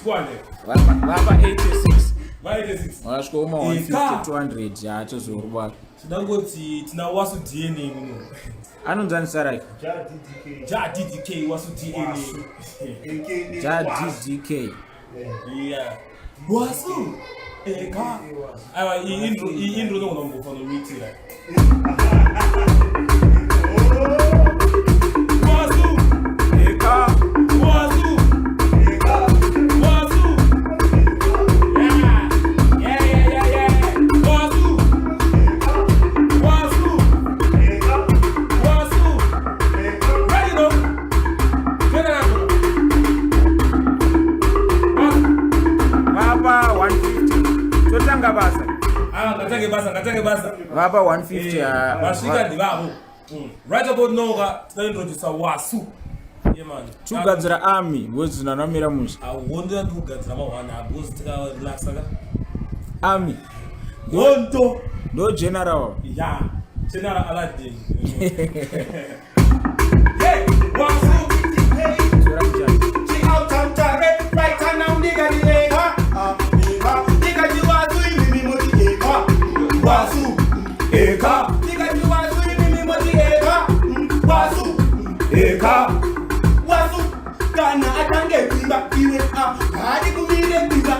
kwale. Baba 86. Ba 86. Washo uma 150 200 ya chozorwa. Tinangoti tina wasu DNA muno. Anonzani sarai? Ja DDK wasu DNA. Ja DDK. Yeah. Wasu. Eka. Aiwa intro ndo ngomufana mitira. Wasu. Eka. Wasu. Eka. Wasu. Yeah. Wasu. Wasu. Eka. Wasu. Ready no? Get out. Baba 150. Totanga basa. Ngatange basa. Baba 150 ya. Bashika ndibabo. Right about now, introduce Wasu. Yeah man. Chugadzira army wezina namira mushi. I wonder who gadzira mawana abozi tika relaxa ka. Army. Wonto. No general. Yeah. General Aladdin. Hey, Wasu. Hey. She out and tare right now nigga di ega. Nigga di Wasu mimi moti ega. Wasu. Ega. Nigga di Wasu mimi moti ega. Wasu. Ega. Wasu. Kana atange kumba iwe hadi kumire kumba.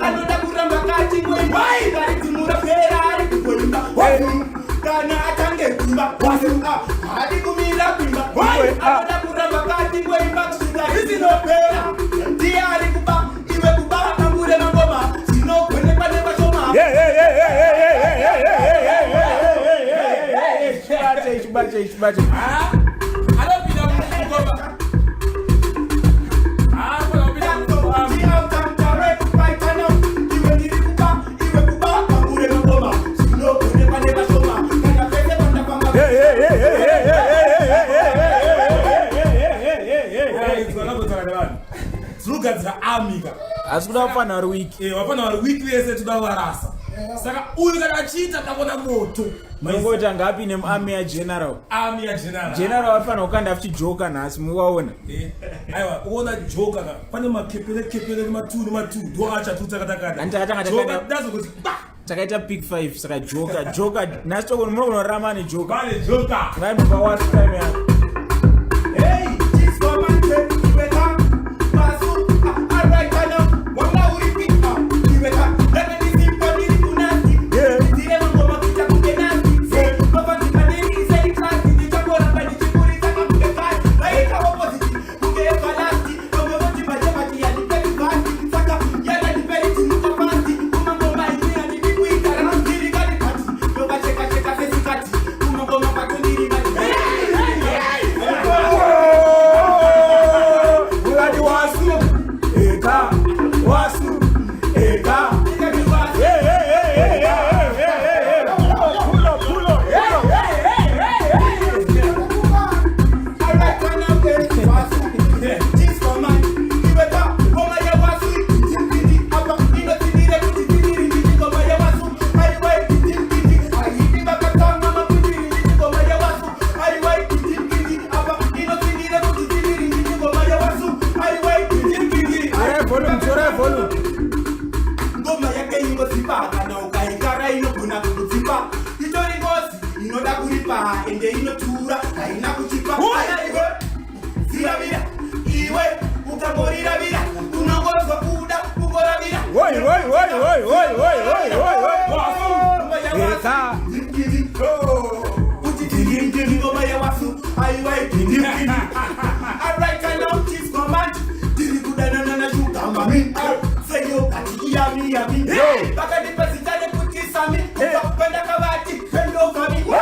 Anoda kuramba kati ngoi bai kari timura pera hadi kumba. Wasu. Kana atange kumba. Wasu. Hadi kumira kumba. Anoda kuramba kati ngoi bai hizi no pera. Dia hadi kumba iwe kumba kangure ngoma. Sino kwene pale bashoma. Bache. Asikuda wafana wari wiki. Wafana wari wiki wese tudawarasa. Saka uyu kana achita takona moto. Mangota ngapi ne army ya general? Army ya general. General wafana ukanda afuti joka nasi muwaona. Aiwa, uona joka ka. Pane makepele matu do acha tutakata. Anta joka dazo kuti ba. Takaita pick 5 saka joka nasto kuno rama ne joka. Bale joka. Ngai baba what time ya. Hey, this woman said weka Wasu. Alright kana. Wala uripi. Weka. Let me see poni kunati. Dire ngoma kita kungenati. Baba nikadeni sai klasi nichakora bani chikuri taka kungekati. Laika opposite. Kungekalati. Ngomoti majemati ya nipeli bati. Saka yana nipeli timukafati. Ngoma inia nipikuika randiri kali kati. Yoga cheka fesi kati. Ngoma pakundiri kati. Wasu. Eka. Pull up. Alright, turn up there. Wasu. This for man. Ibeta. Goma ya Wasu. Titi. Apa. Ino tinire. Titi. Goma ya Wasu. Aiwai. Titi. Ahibi bakata mama kutiri. Goma ya Wasu. Aiwai. Titi. Apa. Ino tinire. Titi. Goma ya Wasu. Aiwai. Titi. Volume. Ngoma yake ingo sipa kana ukaikara inoguna kukutsipa itori ngozi inoda kuripa ende inotura haina kuchipa iwe ziravira iwe ukangorira vira unongozwa kuda kungora vira Woi. Eka uti ngoma ya Wasu aiwai alright I know this command diri kudana na shuka mami seyo kati yami baka di pasitane kutisa mi kupenda kabati pendo kami Woi.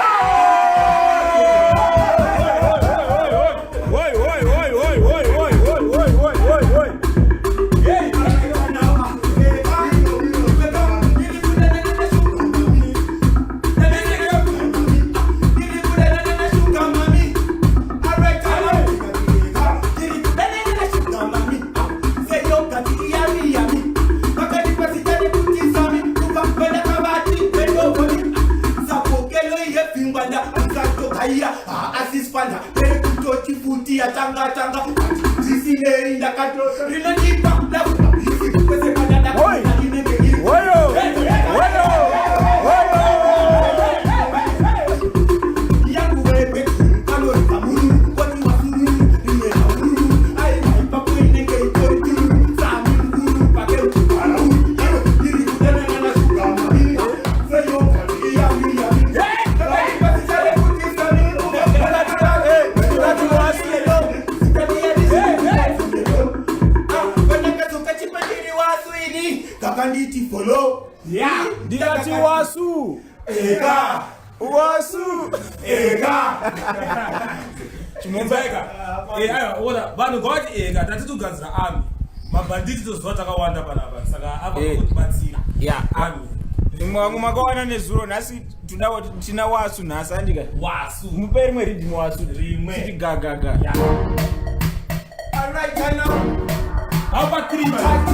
Asispanda kutochi futi ya tanga sisi nei ndakato rinonipa na Kakanditi follow. Yeah. Ndikati wasu. Ega. Wasu. Ega. Chimumbeka. Oda vanhu ngavati ega tatitogadzira army. Mabanditi toziva takawanda panapa saka apa kutibatsira. Yeah. Mwangu makawana nezuro nhasi tina wasu nhasi andika. Wasu. Mupe rimwe ridhimi wasu. Rimwe. Titi gaga. Yeah. All right, now. How about 3 man?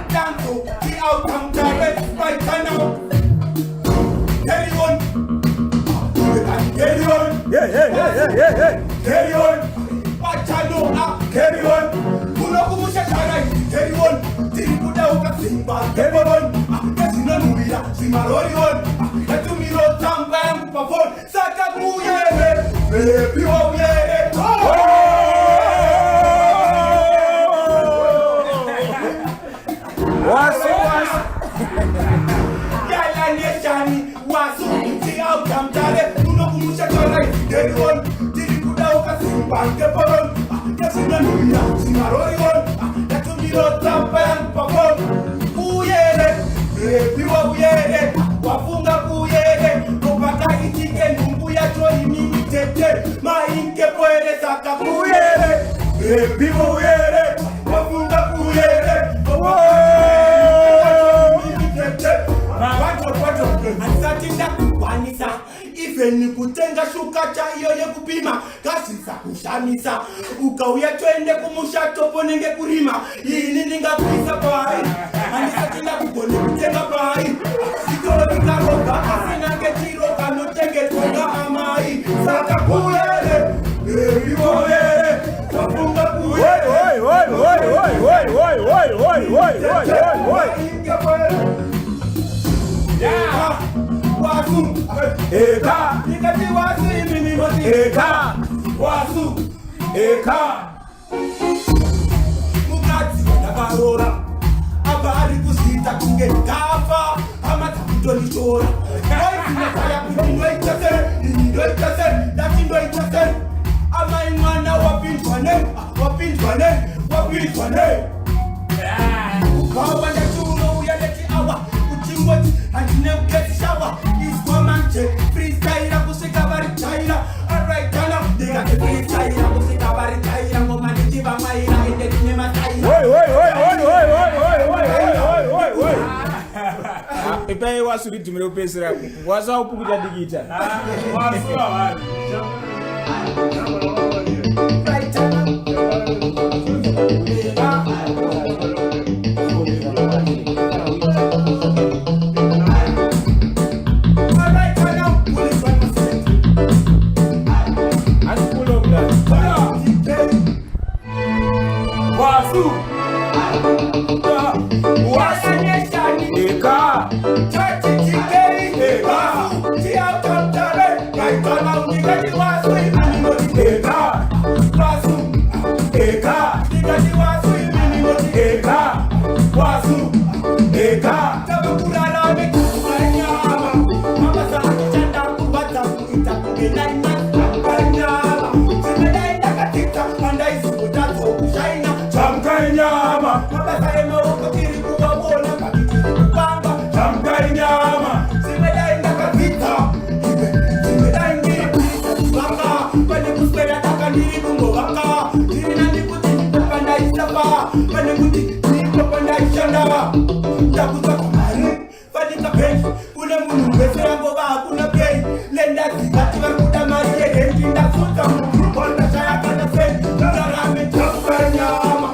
Tanto, the outcome direct right now. Carry on. Carry on. Yeah. Carry on. Pachano up. Carry on. Kuno kumusha charai. Carry on. Tirikuda uka simba. Carry on. Kasina nubira. Simarori on. Katumiro tamba yangu pafon. Saka kuyere. Baby oh yeah. Wasu. Yala neshani wasu ti outcome tare kuno kumusha charai. Carry on. Tirikuda uka simba. Carry on. Kasina nubira. Simarori on. Katumiro tamba yangu pafon. Kuyere. Baby oh yeah. Wafunga kuyere. Kopata itike nungu ya choi mimi tete. Mainke poere saka kuyere. Baby oh yeah. Wafunga kuyere. Ansatinda kukwanisa even kutenga shuka cha iyo yekupima kasisa kushamisa ukauya twende kumushato ponenge kurima ini ndingakuisa pai ansatinda kugone kutenga pai sikolo nikaroga asina ketiro kanotenge twanga amai saka kuyere ebiwoyere wafunga kuyere Yeah, wasu, eka, nikati wasu imini moti, eka, wasu, eka. Mukati nabarora, abari kusita kunge kafa, amata kutolichora. Noi nakaya kunindoi chase, datindoi chase. Ama imana wapintwane. Ukawa na chuno uyaleti awa. Antine get shower is commande freestyle kusika bari chaira alright now they got the freestyle kusika bari chaira ngoma ndiba maira ende tinema chaira Epai wasu ridhimi ropesera waza upukuta digita. Wasu awali. right now Wasu. Wasu neshani Eka. chachi chikei eka tia tantare kaitana unigati wasu imini moti eka wasu eka nigati wasu imini moti eka wasu eka tabukulala mekufanyama mama sa chanda kubata kuita kugenana kanyama simedaenda katika mandai sikutato kushaina Chamkai nyama. mama sa ema ukotiri kuwabona kakitiri kupanga Chamkai nyama. simedaenda katika simedaingi baka pale kuswera taka ndiri kungovaka ndiri nandi kuti ndipanda isapa pale kuti ndipanda ishanda ndakuza kamari fadika pensi kune munhu wese yangova hakuna pei lenda zikati vakuda mari yehendi ndasunza konda chayakana sei ndarame chamkai nyama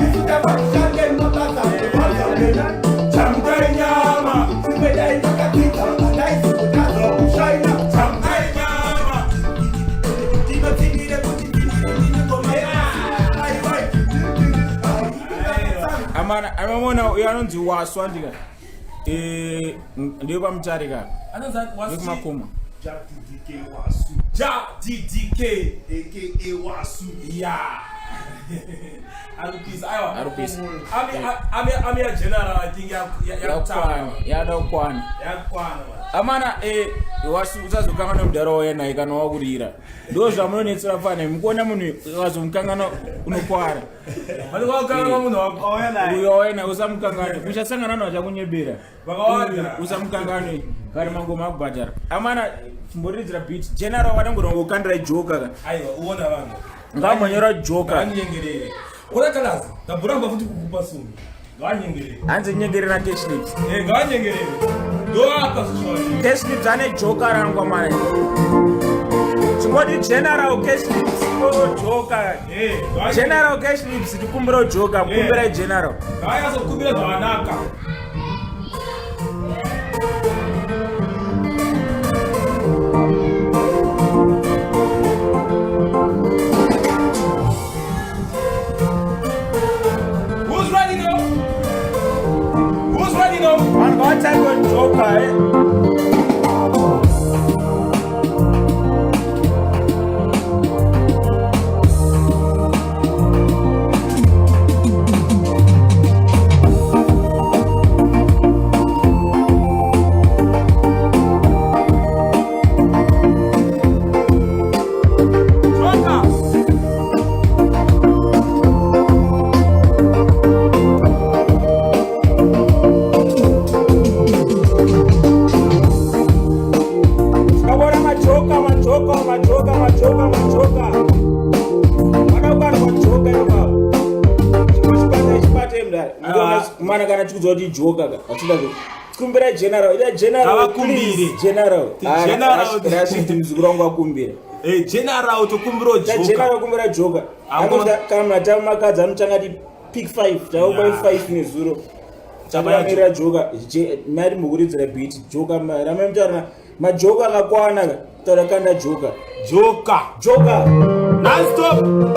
ikuta vakushande mabasa evazamena chamkai nyama simedaenda katika andaisi kutazo kushaina chamkai nyama ndinotinire kuti ndiningoma aiwai amana anamona uyanonzi waswa ndika ndiyo pamutarika anonzi wasu makoma JDK Wasu. JDK aka Wasu. yeah arupisa ayo arupisa ami ya general I think yakwana amana wasu uzazokanga nomudhara wayena ikanowa kurira ndo zvamunonetsera fane mukuona munhu wazomukangana unokwara uyo wayena usamukangani uchasangana nawo achakunyebera usamukangani kari mangoma akubhadhara amana chimboridzira beat general wadangorongokandirai joka aiwa uona vanhu ngamanyora joka anyengerere urakalazi ndaburamba futi kukupa sumi nganyengerere hanzi nyengerera cashlips nganyengerere ndo apa zvishoni cashlips ane joka rangwa mara chingoti general cashlips joka general cashlips tikumbira joka kumbira general ngayazokumbira zvakanaka One time on Joker, mana kana chikudzwa kuti joka atida kumbira general ida general kumbire general rashid muzukuru wangu akumbira general tokumbira joka general kumbira joka kana mnatamu makadzi anochangati pick 5 takupa 5 nezuro takamira joka mari mukuridzira beat joka ramemtarana majoka akakwana taura kanda joka non-stop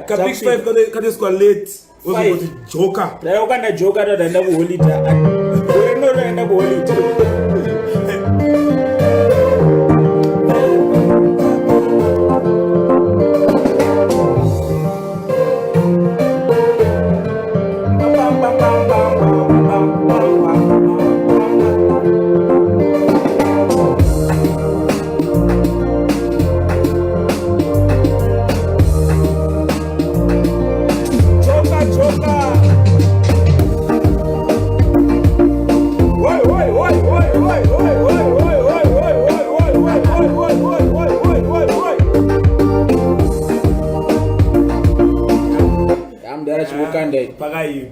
ka big 5 kadeswa late uzoti joka dai ukanda joka tadaenda kuholida gore noenda kuholida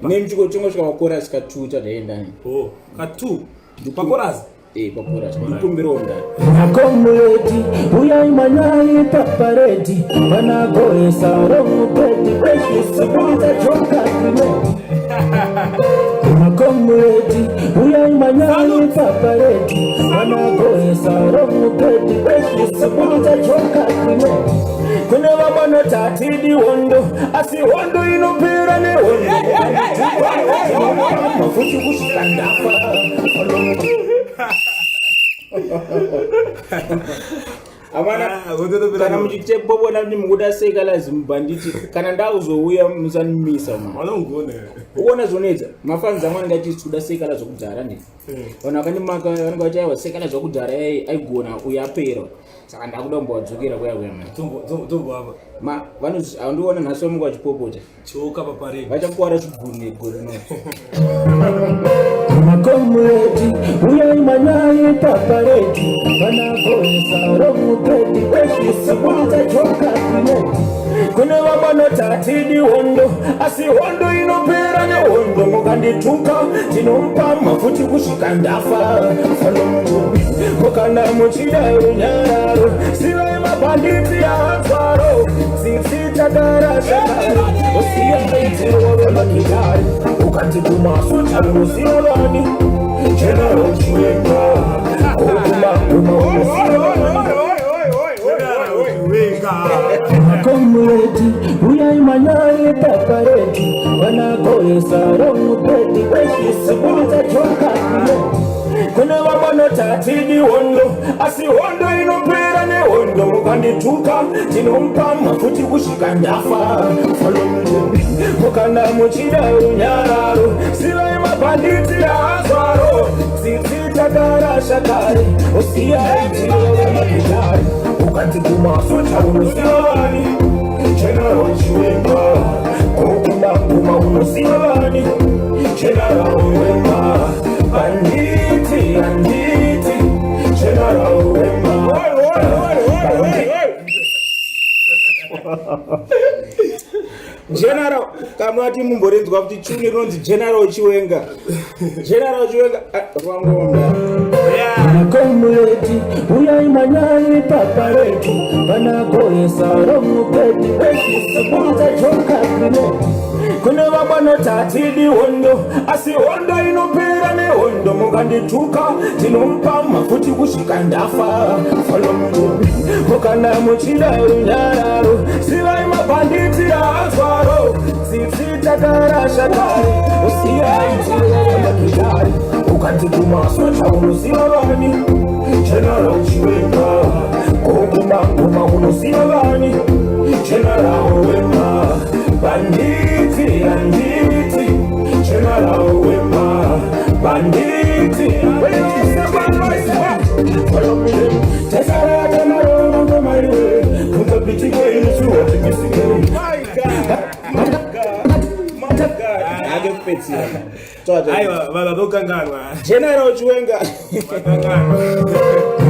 nemchiko chongo chika chorus ka 2 tadaenda ka 2 pa chorus pa chorus ndikumbira onda akomuleti uyaimanyai papareti vanagoesa romupeti peshisibudza joka krimeti akomuleti uyaimanyai papareti vanagoesa romupeti peshisibudza joka krimeti kune vamanoti hatidi hondo asi hondo inopera nehondo mafuti kusvika ndafa Amana kana muchitebobona kuti mukuda sekalazi mubhanditi kana ndakuzouya musanimisa uona zvonedza mafanzi amwe anenge achiti kuda sekala zvokudhara ndi vanhu vakandimaka vanenge vati aiwa sekala zvokudhara aigona uyo apera saka ndakuda kumbowadzokera kuya vandiona nhasi vamungu vachipopota vachakuwara chiguru negore makomredi uyai manyai paparedi vanagoesa romupedi weshisibudza joka kwinedi kune vamanotati hondo asi hondo inopera nehondo mukandituka tinomupa mafuti kusvika ndafa falomungumi mukana muchida runyararo sivai mabhanditi avanzwaro tsitsitagara zvakare usiya aidzirorolakidari ukati kumasuta runoziva vani general chiwenga makomredi uyai manyai paparedi vanagoesa romupedi weshisibudza joka kwinedi kune vamanotati hondo asi hondo inopera nehondo mukandituka tinomupa mafuti kusvika ndafa falomungumi mukana muchida runyararo sivai mabhanditi aazvaro tsitsitagara zvakare usiya aidzirorolakidari ukati kumasuta unoziva vani general chiwenga kokumaguma unoziva vani general wema banditi anditi general wema general kamati mumborenzwa kuti chuni rinonzi general chiwenga makomredi uyai manyai paparedi vanagoesa romupedi weshisibudza joka kwinedi kune vamanotati hondo asi hondo inopera nehondo mukandituka tinomupa mafuti kusvika ndafa falomungumi mukana muchida runyararo sivai mabhanditi aazvaro tsitsitagara zvakare usiya aidzirorolakidari ukati kumasuta unoziva vani general chiwenga kokumaguma unoziva vani general wema banditi anditi general wema banditi tesarata marongo maiwe kungapitikeiisuwatikisikei general chiwenga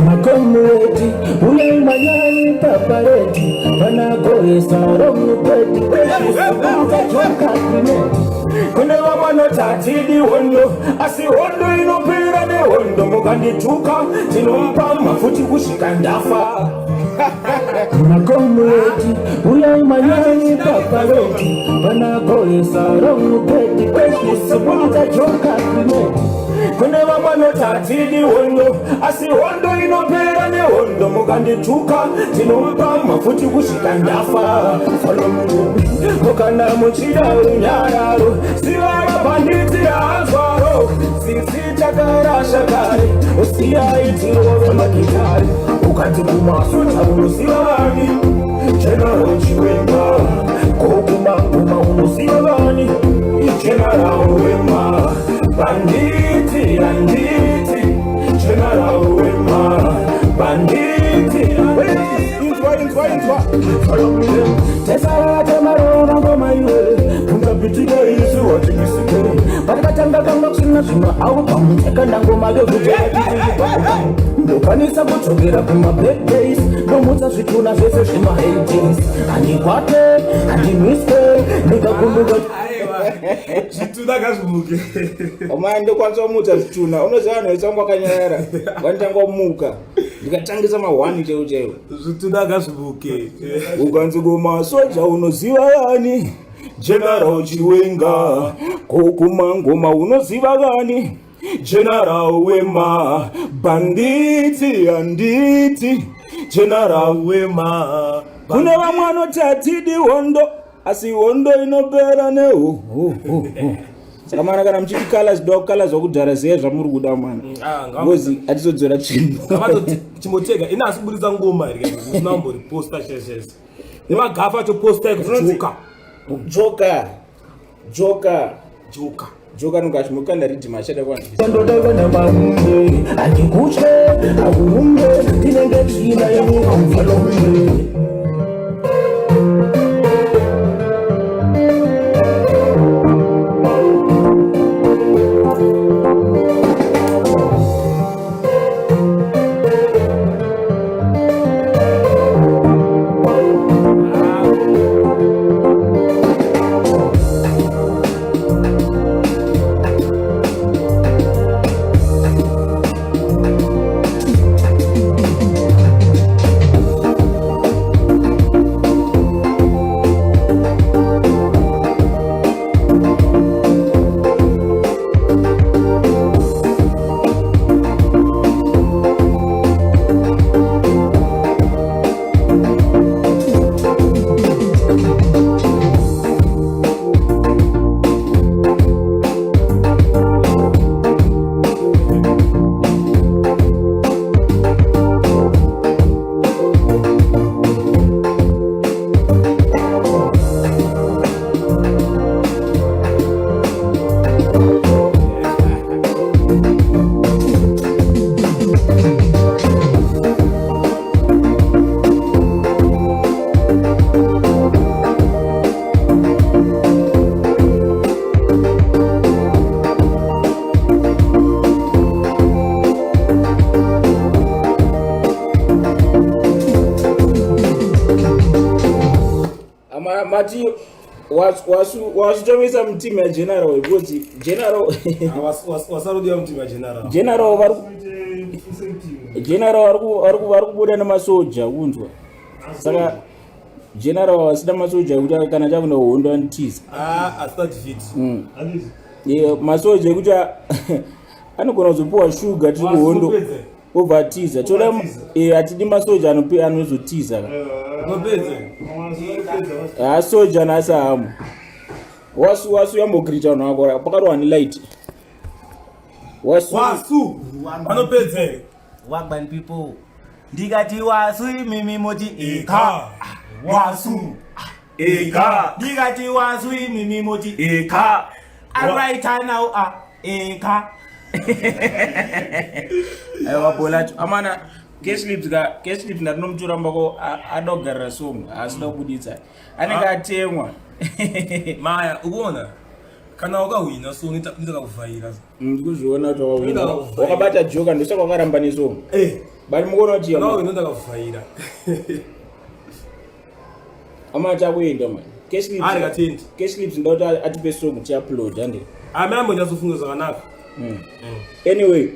makomredi uyai manyai paparedi vanagoesa romupedi weshisibudza joka kwinedi kune vamanotati hondo asi hondo inopera nehondo mukandituka tinomupa mafuti kusvika ndafa makomredi uyai manyai paparedi vanagoesa romupedi weshisibudza joka kwinedi kune vamanotati hondo asi hondo inopera nehondo mukandituka tinomupa mafuti kusvika ndafa falomungumi mukana muchida runyararo sivai mabhanditi aazvaro tsitsitagara zvakare usiya aidzirorolakidari ukati kumasuta unoziva vani general chiwenga kokumaguma unoziva vani general wema banditi anditi general wema banditi tesarata marongo maiwe kungapitika isuwatikisikei patakatanga kanga kusina zvino aupa mucheka ndangomake kuti ndokwanisa kudzokera kumablack days ndomutsa zvituna zvese zvema80s handikwate handimiste ndikakumbuka zvituna kazvimuke omaya ndokwanisa kumutsa zvituna unoziva vanhu vetsanga wakanyarara vanditanga kumuka ndikatangisa ma1 chaiwo chaiwo zvituna kazvimuke ukanzi kumasoja unoziva yani general chiwenga kokumangoma unoziva yani general wema banditi anditi general wema kune vamwe anoti atidi hondo asi hondo inopera neho saka mana kana muchiti colors do colors okudhara zeye zvamuri kuda mana ngozi atizodzora tsvimbo chimotega ina asibudisa ngoma iri kunambori poster sheshes nemagafa acho poster ekujoka joka nongachimukanda ridhima achada ndodavana maunge andikutye akurumbe ndinenge tsvina yemuamvalombe mati wasutomisa mutimu yageneral because wasarudiwa mutimu yageneral vari kubuda nemasoja kunzwa saka general wasida masoja kuti kana chakuno hondo anitiza masoja ekuti anogona kuzopiwa shuga tiri kuhondo obva atiza toda atidi masoja anozotiza soja nasahamu wasu yambogirita vanhu vako pakarowa nelight wasu vanopedza Wagban people ndikati wasu mimi moti eka wasu eka ndikati wasu mimi moti eka right now eka aiwa bolacho amana Keslips ndatinomtora mbako adogarira song asida kubuditsa anenge atemwa maya ukuona kana wakahwina song ndikakuvhaira ndikuzviona kuti wakahwina wakabata joka ndosaka wakaramba nesong bali mukuona kuti wakahwina ndakakuvhaira amana takuenda mani Keslips nda kuti atipe song tiupload ande amene ambonyazofunga zvakanaka anyway